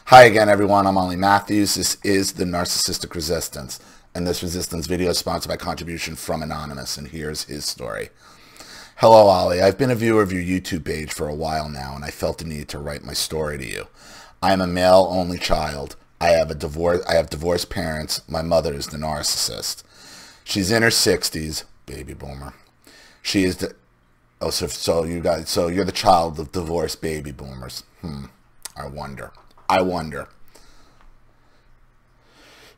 Hi again, everyone. I'm Ollie Matthews. This is the Narcissistic Resistance, and this resistance video is sponsored by contribution from Anonymous, and here's his story. Hello, Ollie. I've been a viewer of your YouTube page for a while now, and I felt the need to write my story to you. I am a male-only child. I have divorced parents. My mother is the narcissist. She's in her 60s, baby boomer. She is the so you're the child of divorced baby boomers. I wonder.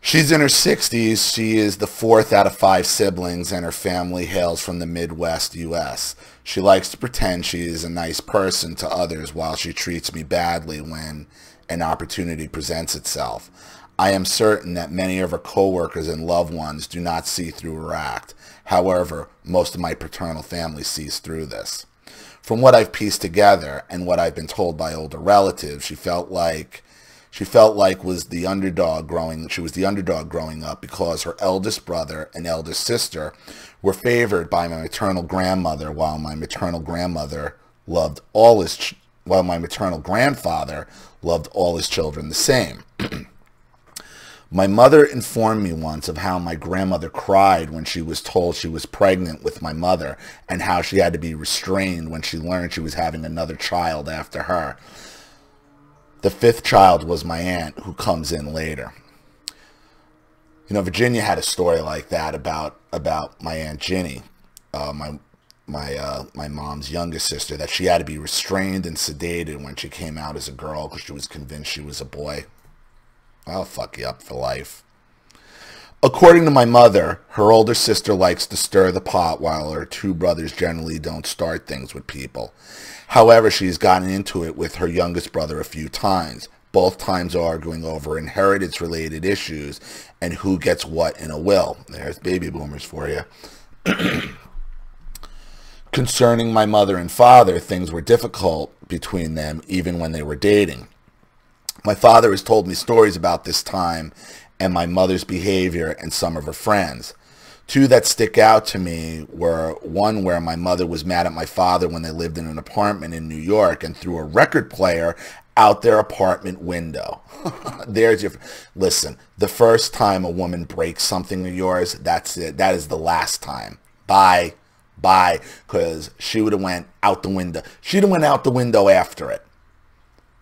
She's in her 60s. She is the fourth out of 5 siblings, and her family hails from the Midwest U.S. She likes to pretend she is a nice person to others while she treats me badly when an opportunity presents itself. I am certain that many of her co-workers and loved ones do not see through her act. However, most of my paternal family sees through this. From what I've pieced together and what I've been told by older relatives, she felt like was the underdog growing up because her eldest brother and eldest sister were favored by my maternal grandmother, while my maternal grandfather loved all his children the same. My mother informed me once of how my grandmother cried when she was told she was pregnant with my mother, and how she had to be restrained when she learned she was having another child after her. The 5th child was my aunt, who comes in later. You know, Virginia had a story like that about my Aunt Ginny, my mom's youngest sister, that she had to be restrained and sedated when she came out as a girl because she was convinced she was a boy. I'll fuck you up for life. According to my mother, her older sister likes to stir the pot, while her 2 brothers generally don't start things with people. However, she's gotten into it with her youngest brother a few times, both times arguing over inheritance-related issues and who gets what in a will. There's baby boomers for you. Concerning my mother and father, things were difficult between them even when they were dating. My father has told me stories about this time and my mother's behavior and some of her friends. 2 that stick out to me were one where my mother was mad at my father when they lived in an apartment in New York and threw a record player out their apartment window. Listen, the first time a woman breaks something of yours, that's it. That is the last time. Bye, because she would have went out the window. She'd have went out the window after it.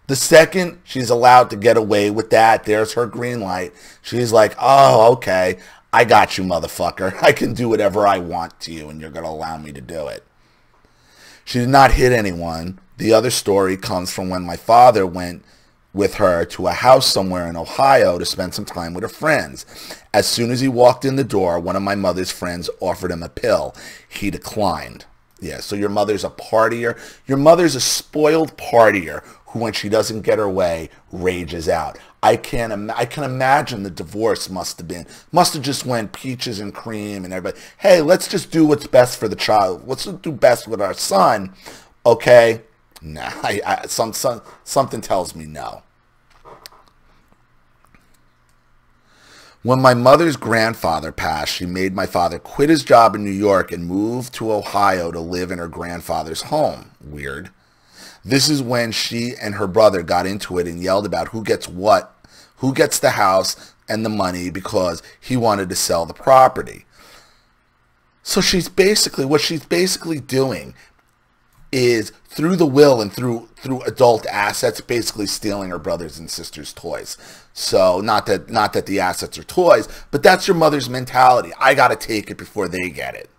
The second she's allowed to get away with that, there's her green light. She's like, oh, okay, I got you, motherfucker. I can do whatever I want to you, and you're going to allow me to do it. She did not hit anyone. The other story comes from when my father went with her to a house somewhere in Ohio to spend some time with her friends. As soon as he walked in the door, one of my mother's friends offered him a pill. He declined. Yeah, so your mother's a partier. Your mother's a spoiled partier who, when she doesn't get her way, rages out. I can imagine the divorce must have just went peaches and cream and everybody. Hey, let's just do what's best for the child. Let's do best with our son. Okay? Nah, something tells me no. When my mother's grandfather passed, she made my father quit his job in New York and move to Ohio to live in her grandfather's home. Weird. This is when she and her brother got into it and yelled about who gets what, who gets the house and the money, because he wanted to sell the property. So what she's basically doing is, through the will and through adult assets, basically stealing her brothers and sisters' toys. So not that the assets are toys, but that's your mother's mentality. I got to take it before they get it.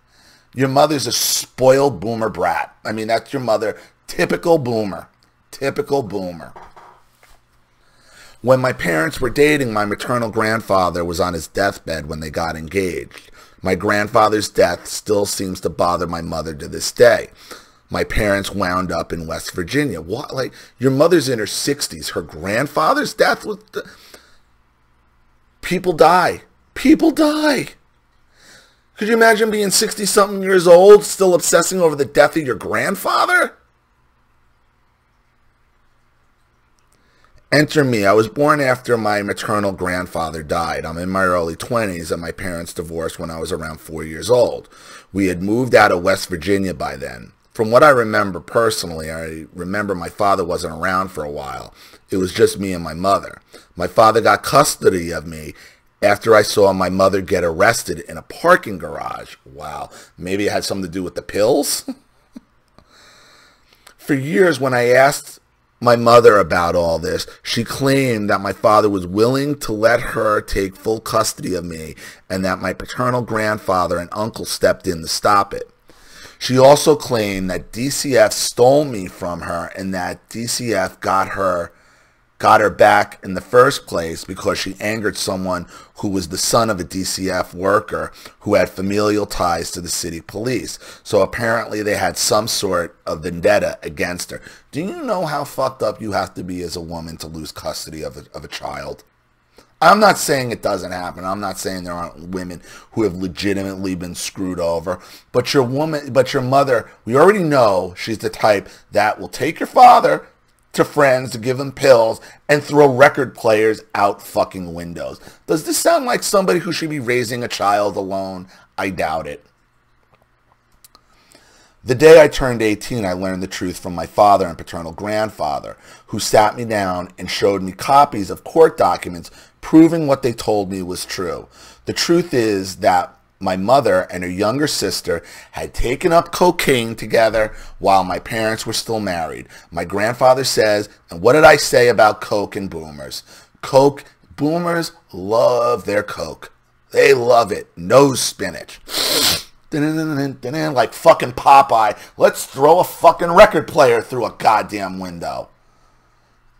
Your mother's a spoiled boomer brat. I mean, that's your mother. Typical boomer. Typical boomer. When my parents were dating, my maternal grandfather was on his deathbed when they got engaged. My grandfather's death still seems to bother my mother to this day. My parents wound up in West Virginia. What? Like, your mother's in her 60s. Her grandfather's death was... People die. People die. Could you imagine being 60-something years old, still obsessing over the death of your grandfather? Enter me. I was born after my maternal grandfather died. I'm in my early 20s, and my parents divorced when I was around 4 years old. We had moved out of West Virginia by then. From what I remember personally, I remember my father wasn't around for a while. It was just me and my mother. My father got custody of me after I saw my mother get arrested in a parking garage. Wow, maybe it had something to do with the pills? For years, when I asked my mother about all this, she claimed that my father was willing to let her take full custody of me and that my paternal grandfather and uncle stepped in to stop it. She also claimed that DCF stole me from her and that DCF got her back in the first place because she angered someone who was the son of a DCF worker who had familial ties to the city police. So apparently they had some sort of vendetta against her. Do you know how fucked up you have to be as a woman to lose custody of a child? I'm not saying it doesn't happen. I'm not saying there aren't women who have legitimately been screwed over. But your mother, we already know she's the type that will take your father to friends to give them pills and throw record players out fucking windows. Does this sound like somebody who should be raising a child alone? I doubt it. The day I turned 18, I learned the truth from my father and paternal grandfather, who sat me down and showed me copies of court documents proving what they told me was true. The truth is that my mother and her younger sister had taken up cocaine together while my parents were still married. My grandfather says, and what did I say about coke and boomers? Boomers love their coke. They love it. No spinach. Like fucking Popeye. Let's throw a fucking record player through a goddamn window.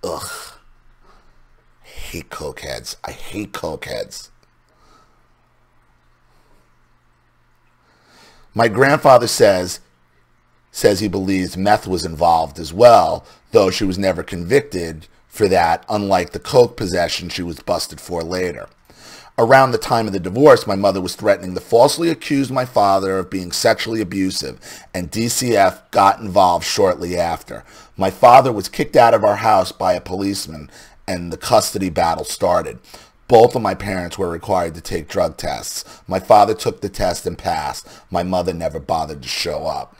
Ugh. I hate cokeheads. I hate cokeheads. My grandfather says he believes meth was involved as well, though she was never convicted for that, unlike the coke possession she was busted for later. Around the time of the divorce, my mother was threatening to falsely accuse my father of being sexually abusive, and DCF got involved shortly after. My father was kicked out of our house by a policeman, and the custody battle started. Both of my parents were required to take drug tests. My father took the test and passed. My mother never bothered to show up.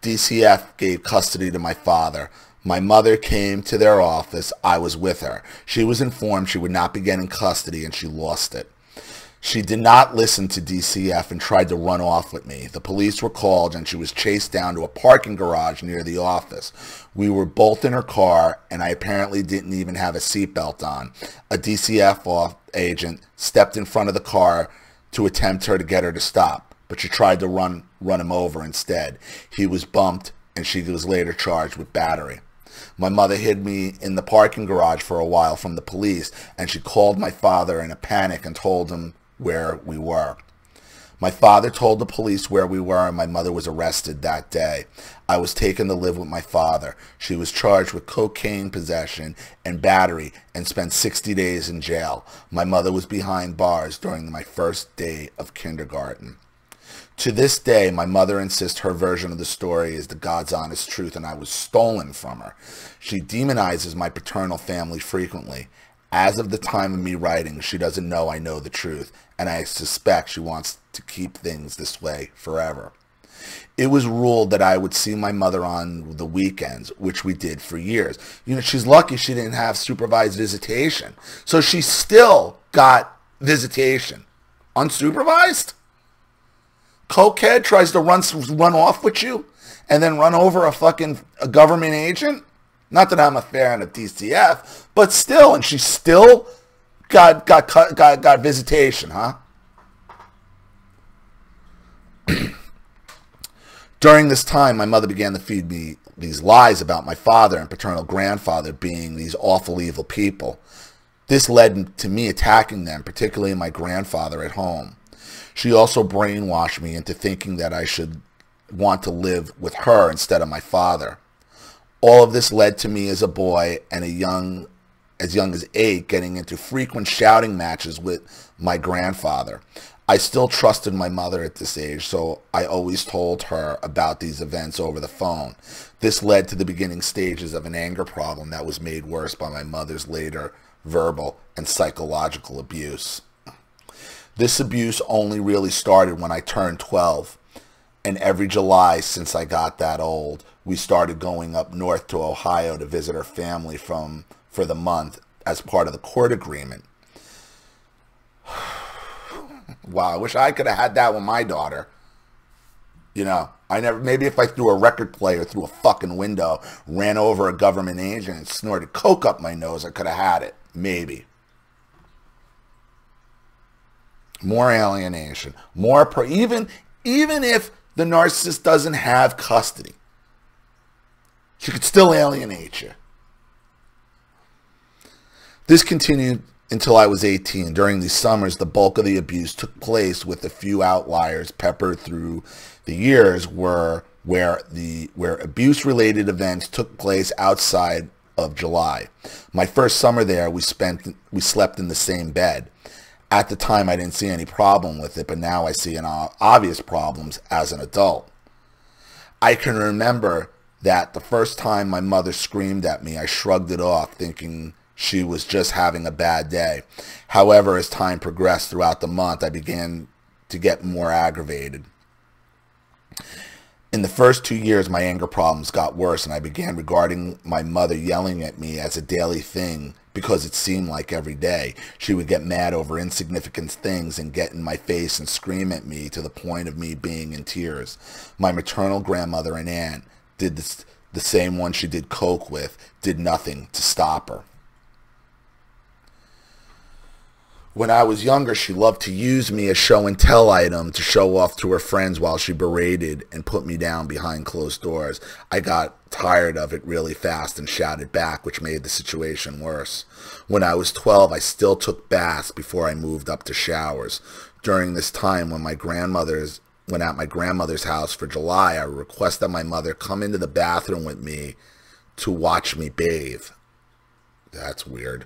DCF gave custody to my father. My mother came to their office. I was with her. She was informed she would not be getting custody, and she lost it. She did not listen to DCF and tried to run off with me. The police were called, and she was chased down to a parking garage near the office. We were both in her car, and I apparently didn't even have a seatbelt on. A DCF agent stepped in front of the car to attempt to get her to stop, but she tried to run him over instead. He was bumped, and she was later charged with battery. My mother hid me in the parking garage for a while from the police, and she called my father in a panic and told him where we were. My father told the police where we were, and my mother was arrested that day. I was taken to live with my father. She was charged with cocaine possession and battery and spent 60 days in jail. My mother was behind bars during my first day of kindergarten. To this day, my mother insists her version of the story is the God's honest truth and I was stolen from her. She demonizes my paternal family frequently. As of the time of me writing, she doesn't know I know the truth, and I suspect she wants to keep things this way forever. It was ruled that I would see my mother on the weekends, which we did for years. You know, she's lucky she didn't have supervised visitation. So she still got visitation. Unsupervised? Cokehead tries to run off with you and then run over a government agent? Not that I'm a fan of DCF, but still, and she still got visitation, huh? During this time, my mother began to feed me these lies about my father and paternal grandfather being these awful, evil people. This led to me attacking them, particularly my grandfather at home. She also brainwashed me into thinking that I should want to live with her instead of my father. All of this led to me as a boy and as young as 8 getting into frequent shouting matches with my grandfather. I still trusted my mother at this age, so I always told her about these events over the phone. This led to the beginning stages of an anger problem that was made worse by my mother's later verbal and psychological abuse. This abuse only really started when I turned 12. And every July since I got that old, we started going up north to Ohio to visit her family for the month as part of the court agreement. Wow, I wish I could have had that with my daughter. You know, maybe if I threw a record player through a fucking window, ran over a government agent and snorted coke up my nose, I could have had it. Maybe. More alienation. Even if the narcissist doesn't have custody, she could still alienate you. This continued until I was 18. During these summers, the bulk of the abuse took place, with a few outliers peppered through the years where abuse-related events took place outside of July. My first summer there, we slept in the same bed. At the time, I didn't see any problem with it, but now I see obvious problems as an adult. I can remember that the first time my mother screamed at me, I shrugged it off, thinking she was just having a bad day. However, as time progressed throughout the month, I began to get more aggravated. In the first 2 years, my anger problems got worse, and I began regarding my mother yelling at me as a daily thing because it seemed like every day. She would get mad over insignificant things and get in my face and scream at me to the point of me being in tears. My maternal grandmother and aunt did this, the same one she did coke with, did nothing to stop her. When I was younger, she loved to use me as show and tell item to show off to her friends while she berated and put me down behind closed doors. I got tired of it really fast and shouted back, which made the situation worse. When I was 12, I still took baths before I moved up to showers. During this time, when at my grandmother's house for July, I requested my mother come into the bathroom with me to watch me bathe. That's weird.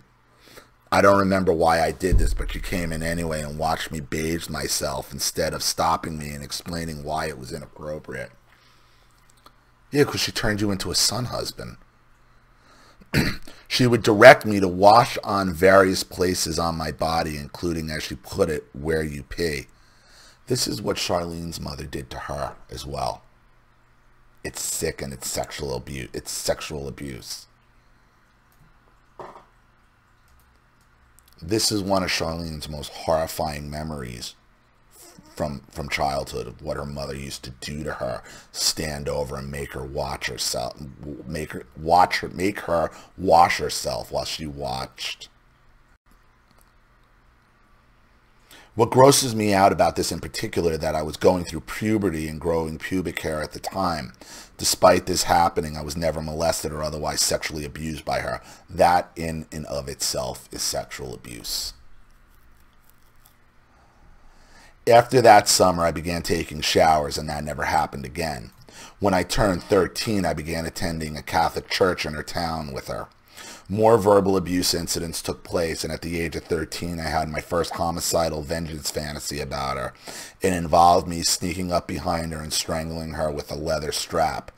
I don't remember why I did this, but she came in anyway and watched me bathe myself instead of stopping me and explaining why it was inappropriate. Yeah, because she turned you into a son husband. She would direct me to wash on various places on my body, including, as she put it, where you pee. This is what Charlene's mother did to her as well. It's sick, and it's sexual abuse. It's sexual abuse. This is one of Charlene's most horrifying memories from childhood, of what her mother used to do to her. Stand over and make her watch herself, make her wash herself while she watched. What grosses me out about this in particular, that I was going through puberty and growing pubic hair at the time. Despite this happening, I was never molested or otherwise sexually abused by her. That in and of itself is sexual abuse. After that summer, I began taking showers, and that never happened again. When I turned 13, I began attending a Catholic church in her town with her. More verbal abuse incidents took place, and at the age of 13, I had my first homicidal vengeance fantasy about her. It involved me sneaking up behind her and strangling her with a leather strap.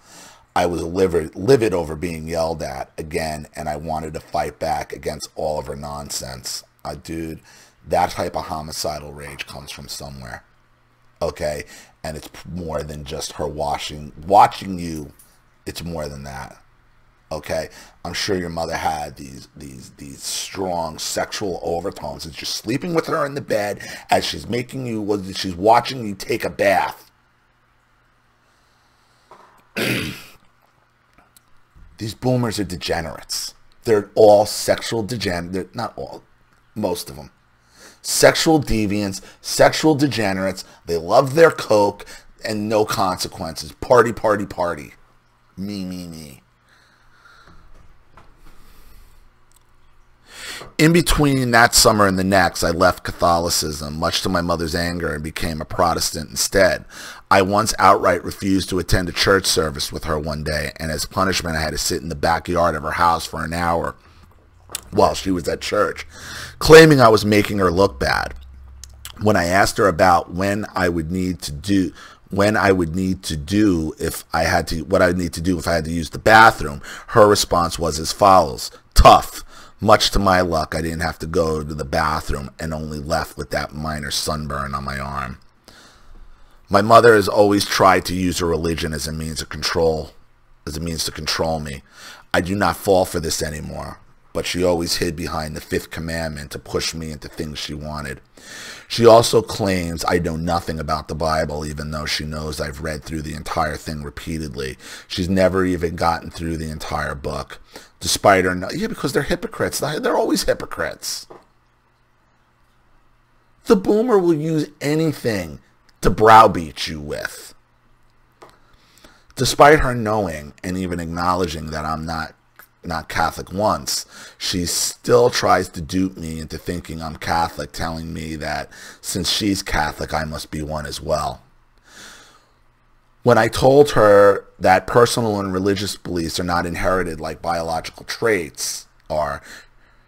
I was livid over being yelled at again, and I wanted to fight back against all of her nonsense. Dude, that type of homicidal rage comes from somewhere, okay? And it's more than just her watching you. It's more than that. Okay, I'm sure your mother had these strong sexual overtones as you're sleeping with her in the bed, as she's watching you take a bath. These boomers are degenerates. They're all sexual degenerates. Not all, most of them. Sexual deviants, sexual degenerates. They love their coke and no consequences. Party, party, party. Me, me, me. In between that summer and the next, I left Catholicism, much to my mother's anger, and became a Protestant instead. I once outright refused to attend a church service with her one day, and as punishment, I had to sit in the backyard of her house for an hour while she was at church, claiming I was making her look bad. When I asked her about what I would need to do if I had to use the bathroom, her response was as follows: tough. Much to my luck, I didn't have to go to the bathroom and only left with that minor sunburn on my arm. My mother has always tried to use her religion as a means of control, as a means to control me. I do not fall for this anymore, but she always hid behind the fifth commandment to push me into things she wanted. She also claims I know nothing about the Bible, even though she knows I've read through the entire thing repeatedly. She's never even gotten through the entire book, despite her... Yeah, because they're hypocrites. They're always hypocrites. The boomer will use anything to browbeat you with. Despite her knowing and even acknowledging that I'm not Catholic once, she still tries to dupe me into thinking I'm Catholic, telling me that since she's Catholic, I must be one as well. When I told her that personal and religious beliefs are not inherited like biological traits are,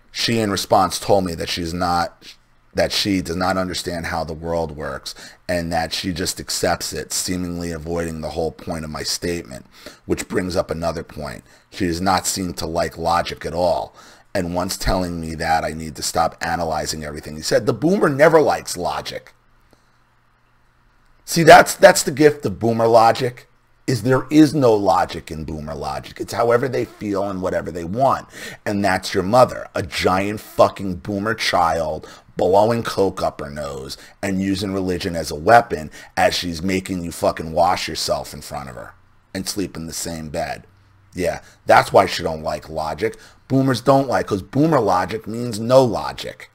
she in response told me that she does not understand how the world works and that she just accepts it, seemingly avoiding the whole point of my statement, which brings up another point. She does not seem to like logic at all, and once telling me that I need to stop analyzing everything he said. The boomer never likes logic. See, that's the gift of boomer logic, is there is no logic in boomer logic. It's however they feel and whatever they want. And that's your mother, a giant fucking boomer child, blowing coke up her nose and using religion as a weapon as she's making you fucking wash yourself in front of her and sleep in the same bed. Yeah, that's why she don't like logic. Boomers don't like, because boomer logic means no logic.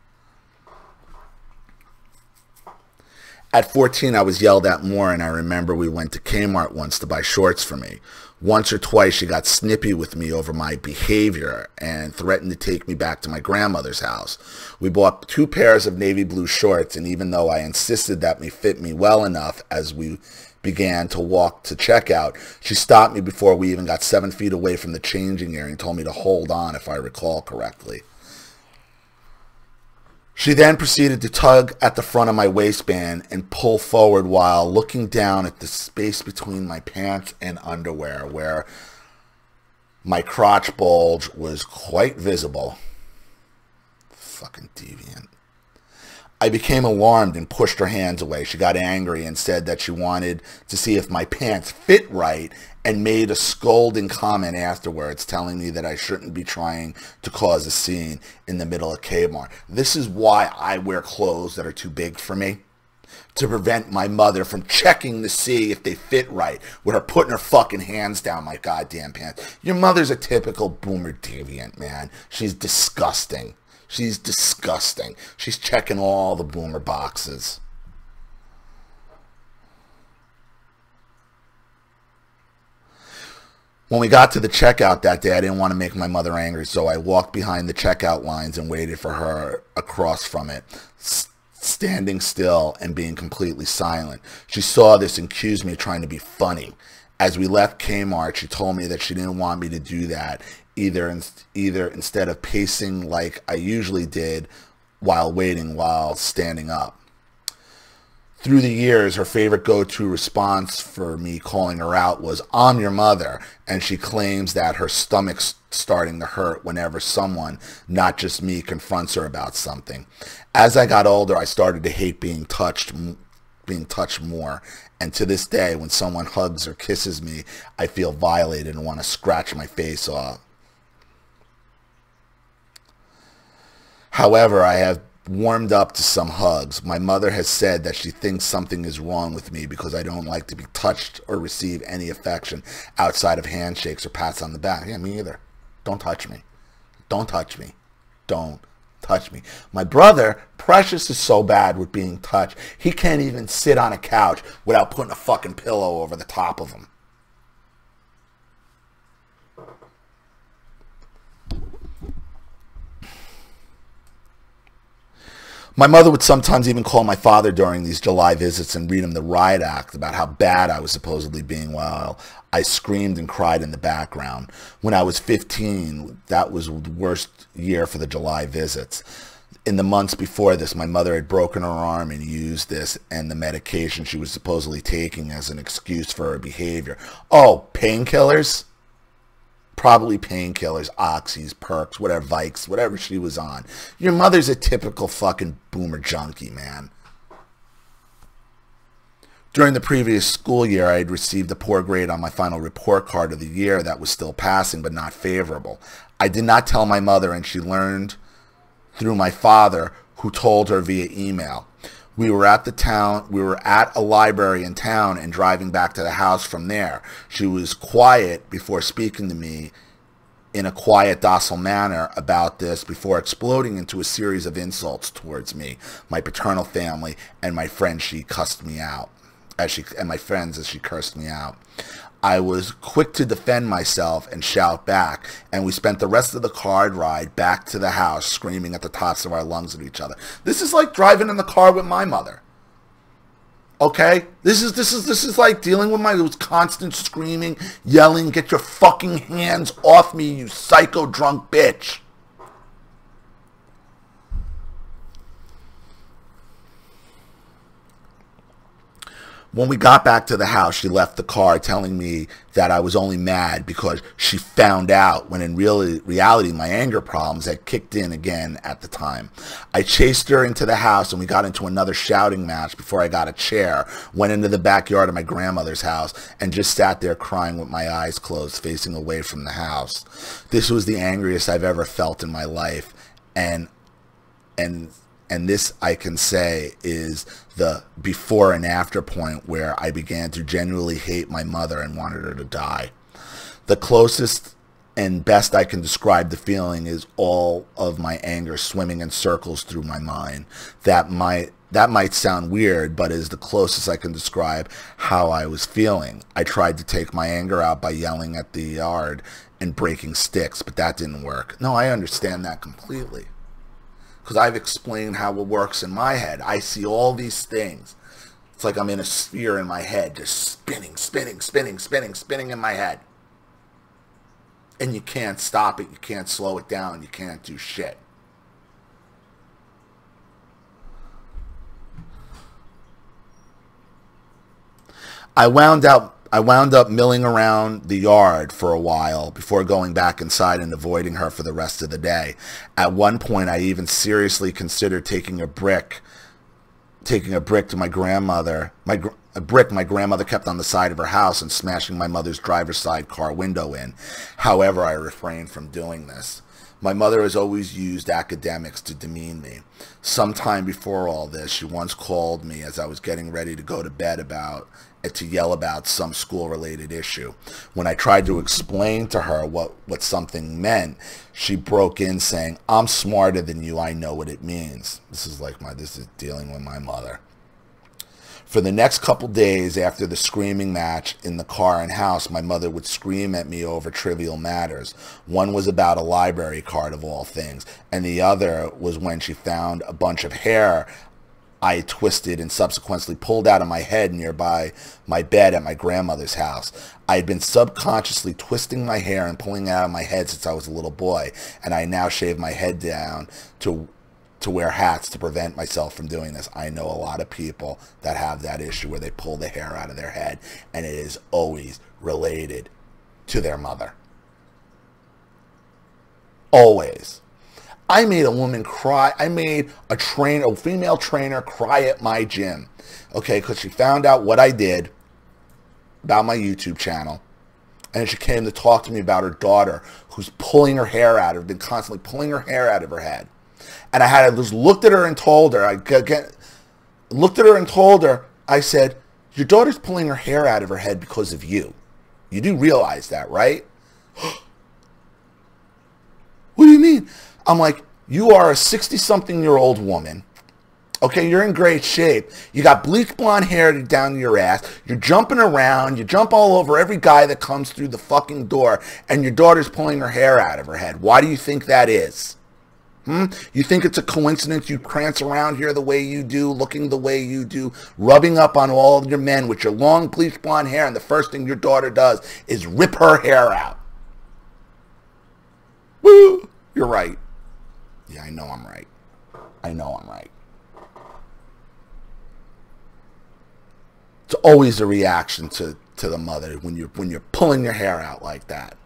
At 14, I was yelled at more, and I remember we went to Kmart once to buy shorts for me. Once or twice, she got snippy with me over my behavior and threatened to take me back to my grandmother's house. We bought 2 pairs of navy blue shorts, and even though I insisted that they fit me well enough as we began to walk to checkout, she stopped me before we even got 7 feet away from the changing area and told me to hold on, if I recall correctly. She then proceeded to tug at the front of my waistband and pull forward while looking down at the space between my pants and underwear, where my crotch bulge was quite visible. Fucking deviant. I became alarmed and pushed her hands away. She got angry and said that she wanted to see if my pants fit right and made a scolding comment afterwards, telling me that I shouldn't be trying to cause a scene in the middle of Kmart. This is why I wear clothes that are too big for me, to prevent my mother from checking to see if they fit right, with her putting her fucking hands down my goddamn pants. Your mother's a typical boomer deviant, man. She's disgusting. She's disgusting. She's checking all the boomer boxes. When we got to the checkout that day, I didn't want to make my mother angry, so I walked behind the checkout lines and waited for her across from it, standing still and being completely silent. She saw this and accused me of trying to be funny. As we left Kmart, she told me that she didn't want me to do that, either instead of pacing like I usually did while waiting while standing up. Through the years, her favorite go-to response for me calling her out was, "I'm your mother," and she claims that her stomach's starting to hurt whenever someone, not just me, confronts her about something. As I got older, I started to hate being touched more, and to this day, when someone hugs or kisses me, I feel violated and want to scratch my face off. However, I have warmed up to some hugs. My mother has said that she thinks something is wrong with me because I don't like to be touched or receive any affection outside of handshakes or pats on the back. Yeah, me either. Don't touch me. Don't touch me. Don't touch me. My brother, Precious, is so bad with being touched, he can't even sit on a couch without putting a fucking pillow over the top of him. My mother would sometimes even call my father during these July visits and read him the riot act about how bad I was supposedly being while I screamed and cried in the background. When I was 15, that was the worst year for the July visits. In the months before this, my mother had broken her arm and used this and the medication she was supposedly taking as an excuse for her behavior. Oh, painkillers? Probably painkillers, oxys, perks, whatever, Vikes, whatever she was on. Your mother's a typical fucking boomer junkie, man. During the previous school year, I had received a poor grade on my final report card of the year that was still passing but not favorable. I did not tell my mother, and she learned through my father, who told her via email. We were at a library in town and driving back to the house from there. She was quiet before speaking to me in a quiet, docile manner about this before exploding into a series of insults towards me, my paternal family, and my friends. She cussed me out, and my friends as she cursed me out. I was quick to defend myself and shout back, and we spent the rest of the car ride back to the house screaming at the tops of our lungs at each other. This is like driving in the car with my mother. Okay? This is like dealing with my constant screaming, yelling, "Get your fucking hands off me, you psycho drunk bitch." When we got back to the house, she left the car telling me that I was only mad because she found out, when in reality my anger problems had kicked in again at the time. I chased her into the house and we got into another shouting match before I got a chair, went into the backyard of my grandmother's house, and just sat there crying with my eyes closed, facing away from the house. This was the angriest I've ever felt in my life, and this, I can say, is the before and after point where I began to genuinely hate my mother and wanted her to die. The closest and best I can describe the feeling is all of my anger swimming in circles through my mind. That might sound weird, but is the closest I can describe how I was feeling. I tried to take my anger out by yelling at the yard and breaking sticks, but that didn't work. No, I understand that completely, because I've explained how it works in my head. I see all these things. It's like I'm in a sphere in my head, just spinning, spinning, spinning, spinning, spinning in my head. And you can't stop it. You can't slow it down. You can't do shit. I wound up milling around the yard for a while before going back inside and avoiding her for the rest of the day. At one point, I even seriously considered taking a brick to my grandmother, a brick my grandmother kept on the side of her house, and smashing my mother's driver's side car window in. However, I refrained from doing this. My mother has always used academics to demean me. Sometime before all this, she once called me as I was getting ready to go to bed to yell about some school-related issue. When I tried to explain to her what something meant, she broke in saying, "I'm smarter than you. I know what it means." This is dealing with my mother. For the next couple days after the screaming match in the car and house, my mother would scream at me over trivial matters. One was about a library card, of all things, and the other was when she found a bunch of hair I twisted and subsequently pulled out of my head nearby my bed at my grandmother's house. I had been subconsciously twisting my hair and pulling it out of my head since I was a little boy, and I now shave my head down to wear hats to prevent myself from doing this. I know a lot of people that have that issue where they pull the hair out of their head, and it is always related to their mother. Always. I made a woman cry. I made a female trainer cry at my gym, okay, because she found out what I did about my YouTube channel, and she came to talk to me about her daughter who's pulling her hair out, been constantly pulling her hair out of her head. And I had just looked at her and told her, I said, "Your daughter's pulling her hair out of her head because of you. You do realize that, right?" "What do you mean?" I'm like, "You are a 60-something-year-old woman. Okay, you're in great shape. You got bleach blonde hair down to your ass. You're jumping around. You jump all over every guy that comes through the fucking door, and your daughter's pulling her hair out of her head. Why do you think that is? You think it's a coincidence you prance around here the way you do, looking the way you do, rubbing up on all of your men with your long bleach blonde hair, and the first thing your daughter does is rip her hair out? Woo! You're right. Yeah, I know I'm right. I know I'm right." It's always a reaction to the mother when you're pulling your hair out like that.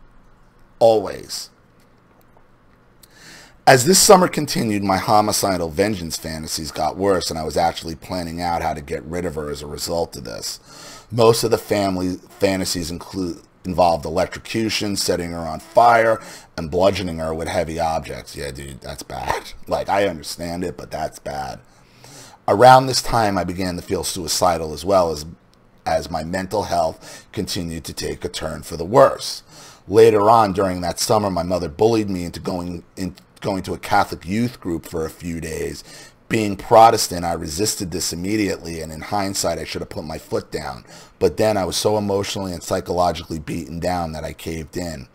Always. As this summer continued, my homicidal vengeance fantasies got worse, and I was actually planning out how to get rid of her as a result of this. Most of the family fantasies involved electrocution, setting her on fire, and bludgeoning her with heavy objects. Yeah, dude, that's bad. Like, I understand it, but that's bad. Around this time, I began to feel suicidal as well as my mental health continued to take a turn for the worse. Later on, during that summer, my mother bullied me into going to a Catholic youth group for a few days. Being Protestant, I resisted this immediately, and in hindsight, I should have put my foot down. But then I was so emotionally and psychologically beaten down that I caved in.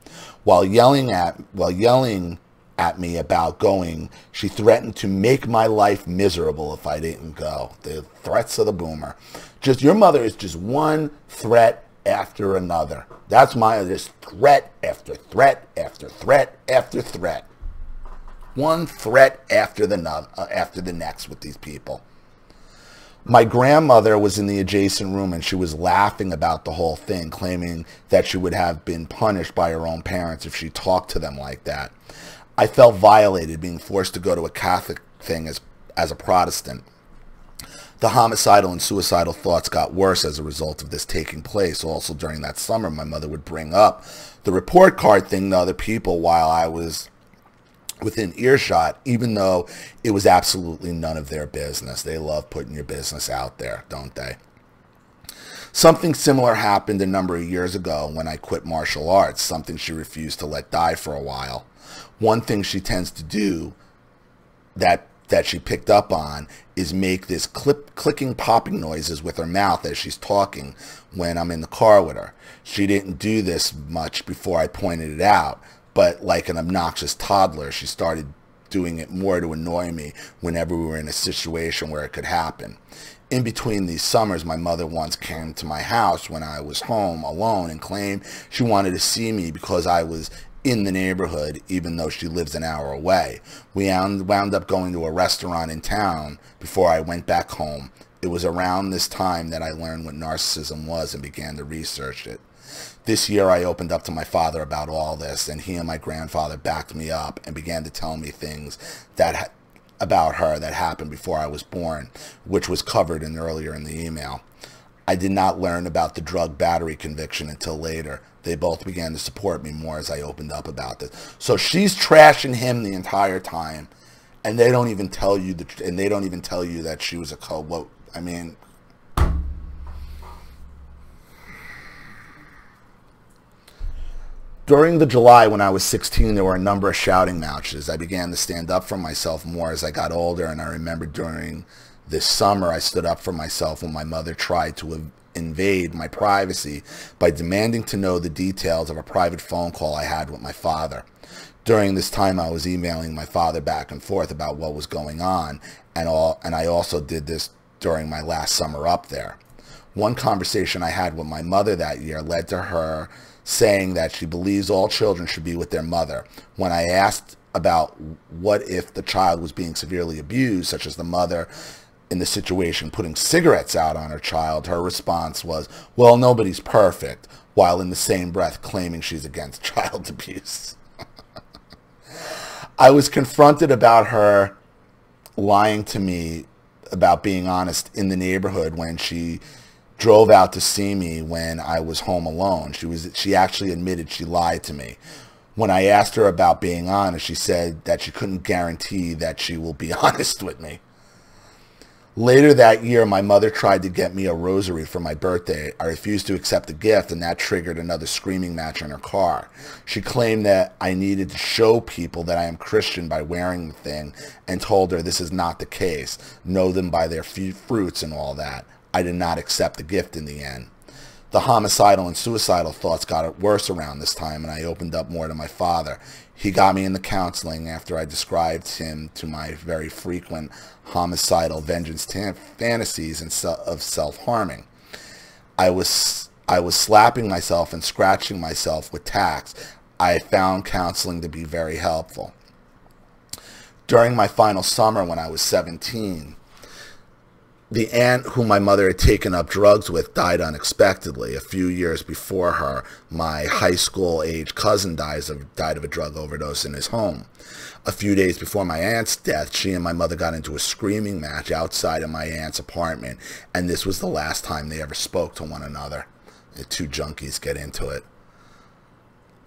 While yelling at me about going, she threatened to make my life miserable if I didn't go. The threats of the boomer. Just, your mother is just one threat after another. That's this threat after threat after threat after threat. One threat after the next with these people. My grandmother was in the adjacent room, and she was laughing about the whole thing, claiming that she would have been punished by her own parents if she talked to them like that. I felt violated, being forced to go to a Catholic thing as a Protestant. The homicidal and suicidal thoughts got worse as a result of this taking place. Also, during that summer, my mother would bring up the report card thing to other people while I was within earshot, even though it was absolutely none of their business. They love putting your business out there, don't they? Something similar happened a number of years ago when I quit martial arts, something she refused to let die for a while. One thing she tends to do that she picked up on is make this clicking, popping noises with her mouth as she's talking when I'm in the car with her. She didn't do this much before I pointed it out, but like an obnoxious toddler, she started doing it more to annoy me whenever we were in a situation where it could happen. In between these summers, my mother once came to my house when I was home alone and claimed she wanted to see me because I was in the neighborhood, even though she lives an hour away. We wound up going to a restaurant in town before I went back home. It was around this time that I learned what narcissism was and began to research it. This year, I opened up to my father about all this, and he and my grandfather backed me up and began to tell me things about her that happened before I was born, which was covered earlier in the email. I did not learn about the drug battery conviction until later. They both began to support me more as I opened up about this. So she's trashing him the entire time, and they don't even tell you that she was a co-woke. I mean, during the July when I was 16, there were a number of shouting matches. I began to stand up for myself more as I got older, and I remember during this summer I stood up for myself when my mother tried to invade my privacy by demanding to know the details of a private phone call I had with my father. During this time, I was emailing my father back and forth about what was going on, and I also did this during my last summer up there. One conversation I had with my mother that year led to her saying that she believes all children should be with their mother. When I asked about what if the child was being severely abused, such as the mother in the situation putting cigarettes out on her child, her response was, well, nobody's perfect, while in the same breath claiming she's against child abuse. I was confronted about her lying to me about being honest in the neighborhood when she drove out to see me when I was home alone. She actually admitted she lied to me. When I asked her about being honest, she said that she couldn't guarantee that she will be honest with me. Later that year, my mother tried to get me a rosary for my birthday. I refused to accept the gift, and that triggered another screaming match in her car. She claimed that I needed to show people that I am Christian by wearing the thing, and told her this is not the case. Know them by their fruits and all that. I did not accept the gift in the end. The homicidal and suicidal thoughts got worse around this time, and I opened up more to my father. He got me into counseling after I described him to my very frequent homicidal vengeance fantasies and of self-harming. I was slapping myself and scratching myself with tacks. I found counseling to be very helpful. During my final summer when I was 17, The aunt whom my mother had taken up drugs with died unexpectedly. A few years before her, my high school age cousin died of a drug overdose in his home. A few days before my aunt's death, she and my mother got into a screaming match outside of my aunt's apartment, and this was the last time they ever spoke to one another. The two junkies get into it.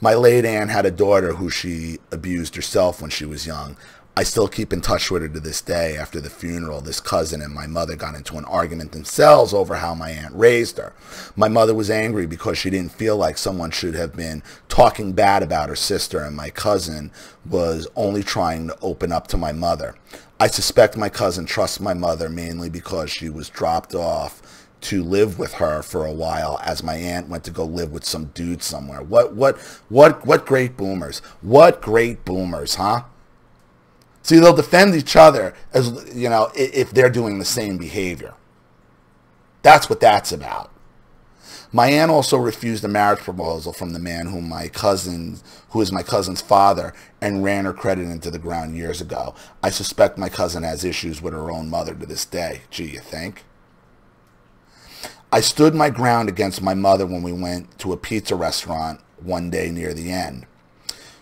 My late aunt had a daughter who she abused herself when she was young. I still keep in touch with her to this day. After the funeral, this cousin and my mother got into an argument themselves over how my aunt raised her. My mother was angry because she didn't feel like someone should have been talking bad about her sister, and my cousin was only trying to open up to my mother. I suspect my cousin trusts my mother mainly because she was dropped off to live with her for a while as my aunt went to go live with some dude somewhere. What great boomers. What great boomers, huh? See, they'll defend each other as, you know, if they're doing the same behavior. That's what that's about. My aunt also refused a marriage proposal from the man who is my cousin's father, and ran her credit into the ground years ago. I suspect my cousin has issues with her own mother to this day. Gee, you think? I stood my ground against my mother when we went to a pizza restaurant one day near the end.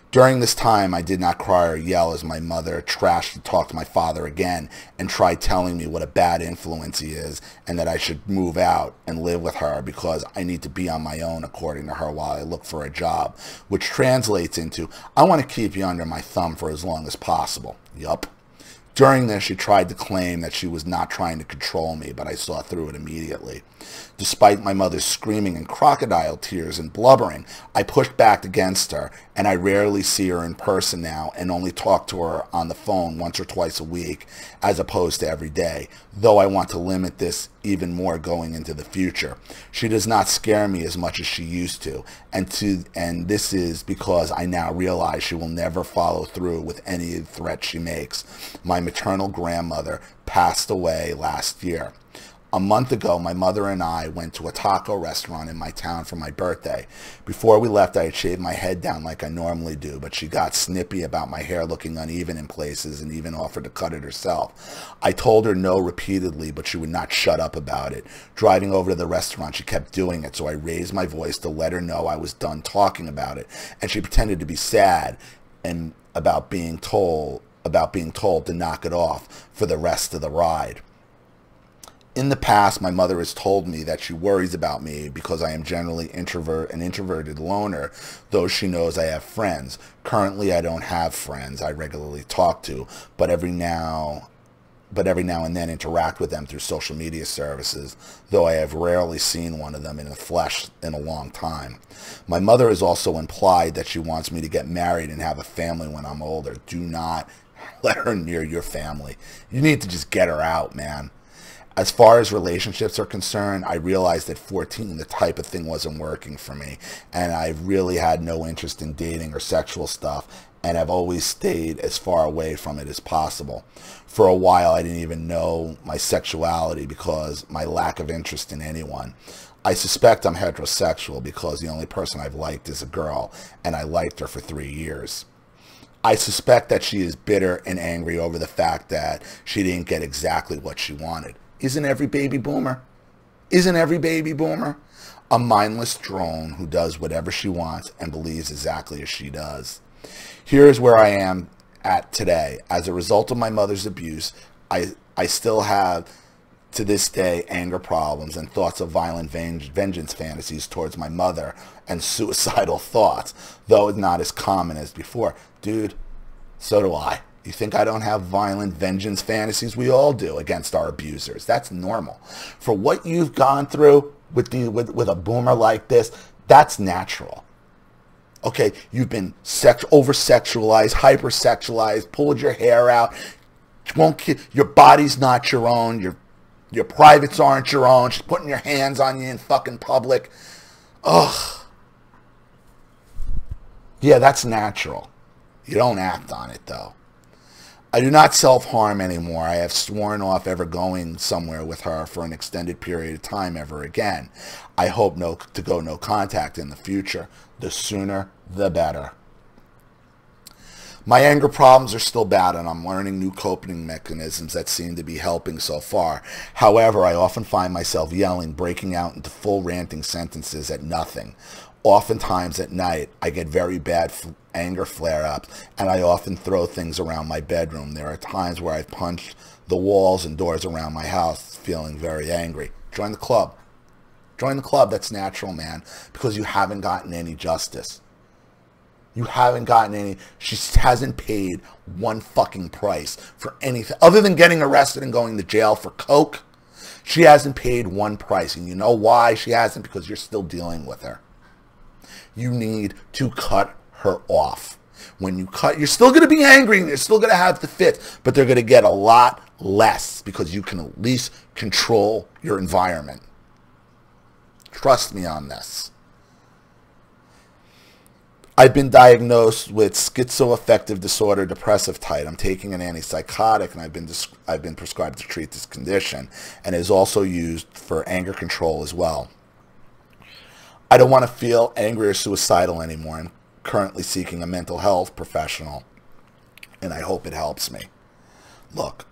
During this time, I did not cry or yell as my mother trashed and talked to my father again and tried telling me what a bad influence he is and that I should move out and live with her because I need to be on my own, according to her, while I look for a job, which translates into, I want to keep you under my thumb for as long as possible. Yup. During this, she tried to claim that she was not trying to control me, but I saw through it immediately. Despite my mother's screaming and crocodile tears and blubbering, I pushed back against her, and I rarely see her in person now and only talk to her on the phone once or twice a week, as opposed to every day, though I want to limit this even more going into the future. She does not scare me as much as she used to, and this is because I now realize she will never follow through with any of the threats she makes. My maternal grandmother passed away last year. A month ago, my mother and I went to a taco restaurant in my town for my birthday. Before we left, I had shaved my head down like I normally do, but she got snippy about my hair looking uneven in places and even offered to cut it herself. I told her no repeatedly, but she would not shut up about it. Driving over to the restaurant, she kept doing it, so I raised my voice to let her know I was done talking about it, and she pretended to be sad and about being told to knock it off for the rest of the ride. In the past, my mother has told me that she worries about me because I am generally an introverted loner, though she knows I have friends. Currently, I don't have friends I regularly talk to, but every now and then interact with them through social media services, though I have rarely seen one of them in the flesh in a long time. My mother has also implied that she wants me to get married and have a family when I'm older. Do not let her near your family. You need to just get her out, man. As far as relationships are concerned, I realized at 14 the type of thing wasn't working for me, and I really had no interest in dating or sexual stuff, and have always stayed as far away from it as possible. For a while, I didn't even know my sexuality because my lack of interest in anyone. I suspect I'm heterosexual because the only person I've liked is a girl, and I liked her for 3 years. I suspect that she is bitter and angry over the fact that she didn't get exactly what she wanted. Isn't every baby boomer? Isn't every baby boomer? A mindless drone who does whatever she wants and believes exactly as she does. Here's where I am at today. As a result of my mother's abuse, I still have, to this day, anger problems and thoughts of violent vengeance fantasies towards my mother and suicidal thoughts, though it's not as common as before. Dude, so do I. You think I don't have violent vengeance fantasies? We all do against our abusers. That's normal. For what you've gone through with a boomer like this, that's natural. Okay, you've been over-sexualized, hyper-sexualized, pulled your hair out. Your body's not your own. Your privates aren't your own. She's putting your hands on you in fucking public. Ugh. Yeah, that's natural. You don't act on it, though. I do not self-harm anymore. I have sworn off ever going somewhere with her for an extended period of time ever again. I hope to go no contact in the future. The sooner, the better. My anger problems are still bad, and I'm learning new coping mechanisms that seem to be helping so far. However, I often find myself yelling, breaking out into full ranting sentences at nothing. Oftentimes at night, I get very bad anger flare-ups, and I often throw things around my bedroom. There are times where I've punched the walls and doors around my house, feeling very angry. Join the club. Join the club. That's natural, man, because you haven't gotten any justice. You haven't gotten any. She hasn't paid one fucking price for anything other than getting arrested and going to jail for coke. She hasn't paid one price. And you know why she hasn't? Because you're still dealing with her. You need to cut her off. When you cut, you're still going to be angry and you're still going to have the fits, but they're going to get a lot less because you can at least control your environment. Trust me on this. I've been diagnosed with schizoaffective disorder, depressive type. I'm taking an antipsychotic, and I've been prescribed to treat this condition, and it is also used for anger control as well. I don't want to feel angry or suicidal anymore. I'm currently seeking a mental health professional, and I hope it helps me. Look,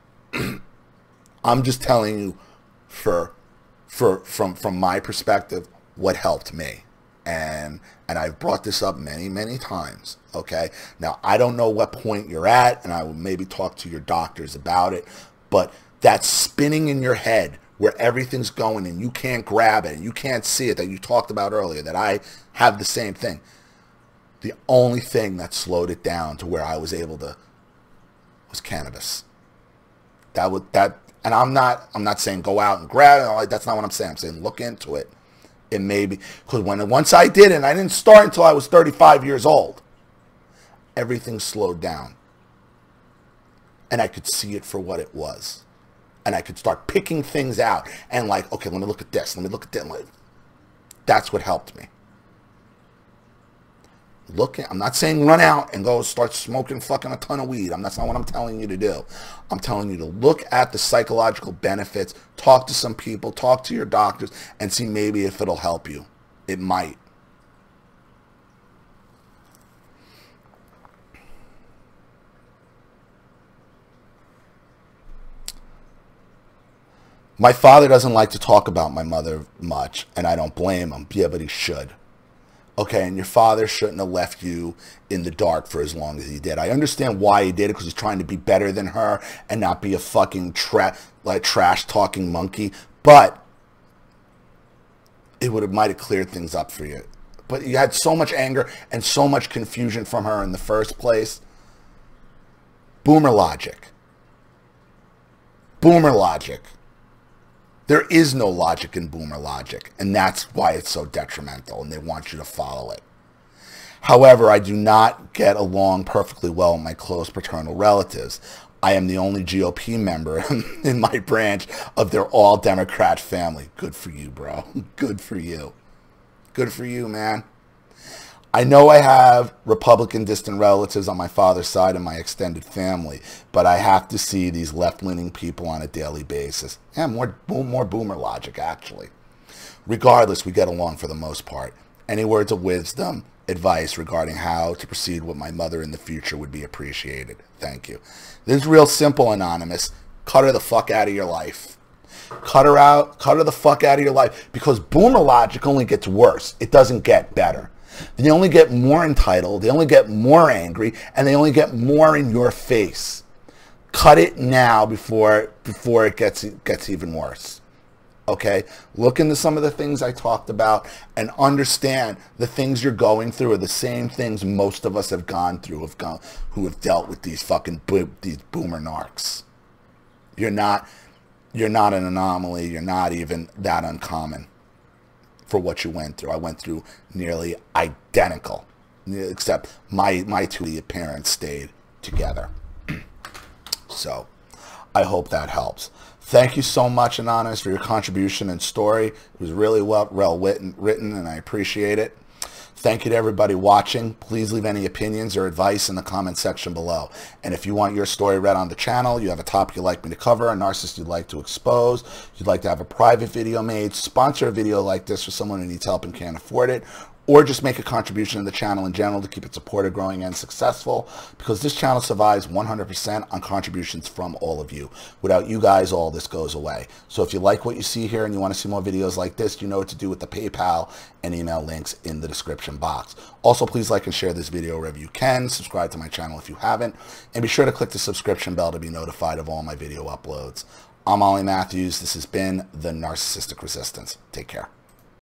I'm just telling you from my perspective what helped me. And I've brought this up many, many times, okay? Now, I don't know what point you're at, and I will maybe talk to your doctors about it, but that spinning in your head where everything's going and you can't grab it and you can't see it that you talked about earlier, that I have the same thing. The only thing that slowed it down to where I was able to was cannabis. And I'm not saying go out and grab it. That's not what I'm saying. I'm saying look into it. It may be, because once I did it, and I didn't start until I was 35 years old, everything slowed down. And I could see it for what it was. And I could start picking things out. And like, okay, let me look at this. Let me look at that. That's what helped me. I'm not saying run out and go start smoking fucking a ton of weed. That's not what I'm telling you to do. I'm telling you to look at the psychological benefits, talk to some people, talk to your doctors, and see maybe if it'll help you. It might. My father doesn't like to talk about my mother much, and I don't blame him. Yeah, but he should. Okay, and your father shouldn't have left you in the dark for as long as he did. I understand why he did it, because he's trying to be better than her and not be a fucking trash-talking monkey. But it might have cleared things up for you. But you had so much anger and so much confusion from her in the first place. Boomer logic. Boomer logic. There is no logic in boomer logic, and that's why it's so detrimental, and they want you to follow it. However, I do not get along perfectly well with my close paternal relatives. I am the only GOP member in my branch of their all-Democrat family. Good for you, bro. Good for you. Good for you, man. I know I have Republican distant relatives on my father's side and my extended family, but I have to see these left-leaning people on a daily basis. Yeah, more boomer logic, actually. Regardless, we get along for the most part. Any words of wisdom, advice regarding how to proceed with my mother in the future would be appreciated. Thank you. This is real simple, Anonymous. Cut her the fuck out of your life. Cut her out. Cut her the fuck out of your life, because boomer logic only gets worse. It doesn't get better. They only get more entitled, they only get more angry, and they only get more in your face. Cut it now before it gets even worse. Okay? Look into some of the things I talked about and understand the things you're going through are the same things most of us have gone through, who have dealt with these fucking these boomer narcs. You're not an anomaly. You're not even that uncommon for what you went through. I went through nearly identical, except my two parents stayed together. So I hope that helps. Thank you so much, Anonymous, for your contribution and story. It was really well written, and I appreciate it. Thank you to everybody watching. Please leave any opinions or advice in the comment section below. And if you want your story read on the channel, you have a topic you'd like me to cover, a narcissist you'd like to expose, you'd like to have a private video made, sponsor a video like this for someone who needs help and can't afford it, or just make a contribution to the channel in general to keep it supported, growing, and successful, because this channel survives 100% on contributions from all of you. Without you guys, all this goes away. So if you like what you see here and you want to see more videos like this, you know what to do with the PayPal and email links in the description box. Also, please like and share this video wherever you can. Subscribe to my channel if you haven't, and be sure to click the subscription bell to be notified of all my video uploads. I'm Ollie Matthews. This has been The Narcissistic Resistance. Take care.